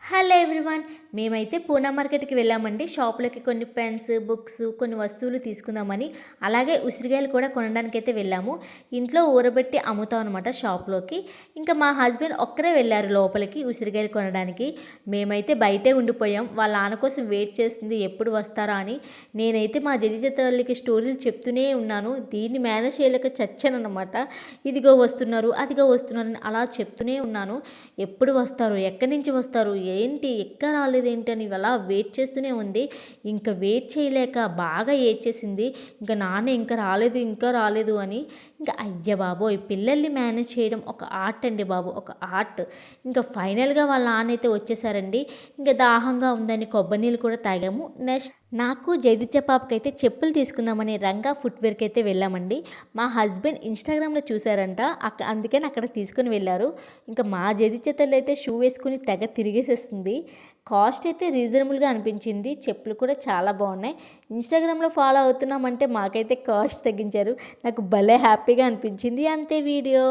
Hello everyone. మేమైతే పూనా మార్కెట్‌కి వెళ్ళామండి. షాప్‌లోకి కొన్ని పెన్స్, బుక్స్, కొన్ని వస్తువులు తీసుకుందామని. అలాగే ఉసిరికాయలు కూడా కొనడానికైతే వెళ్ళాము. ఇంట్లో ఊరబెట్టి అమ్ముతామనమాట షాప్‌లోకి. ఇంకా మా హస్బెండ్ ఒక్కరే వెళ్లారు లోపలికి ఉసిరికాయలు కొనడానికి. మేమైతే బయటే ఉండిపోయాం. వాళ్ళ నాన్న కోసం వెయిట్ చేస్తుంది ఎప్పుడు వస్తారా అని. నేనైతే మా జెజిత తల్లికి స్టోరీలు చెప్తూనే ఉన్నాను. దీన్ని మేనేజ్ చేయలేక చచ్చాననమాట. ఇదిగో వస్తున్నారు, అదిగో వస్తున్నారు అని అలా చెప్తూనే ఉన్నాను. ఎప్పుడు వస్తారు? ఎక్కడి నుంచి వస్తారు? ఏంటి ఇంకా రాలేదేంటి అని అలా వెయిట్ చేస్తూనే ఉంది. ఇంకా వెయిట్ చేయలేక బాగా ఏడ్చేసింది. ఇంకా నాన్న ఇంకా రాలేదు, ఇంకా రాలేదు అని. ఇంకా అయ్య బాబోయ్! పిల్లల్ని మేనేజ్ చేయడం ఒక ఆర్ట్ అండి బాబు, ఒక ఆర్ట్. ఇంకా ఫైనల్‌గా వాళ్ళ నాన్న అయితే వచ్చేసారండి. ఇంకా దాహంగా ఉందని కొబ్బరి నీళ్ళు కూడా తాగాము. నెక్స్ట్ నాకు జైదిత్య పాపకైతే చెప్పులు తీసుకుందామని రంగా ఫుట్‌వేర్‌కి అయితే వెళ్ళామండి. మా హస్బెండ్ ఇన్‌స్టాగ్రామ్‌లో చూసారంట. అందుకని అక్కడికి తీసుకొని వెళ్లారు. ఇంకా మా జైదిత్య తల్లి అయితే షూ వేసుకొని తెగ తిరిగేసేస్తుంది. కాస్ట్ అయితే రీజనబుల్‌గా అనిపించింది. చెప్పులు కూడా చాలా బాగున్నాయి. ఇన్‌స్టాగ్రామ్‌లో ఫాలో అవుతున్నామంటే మాకైతే కాస్ట్ తగ్గించారు. నాకు భలే హ్యాపీగా అనిపించింది. అంతే వీడియో.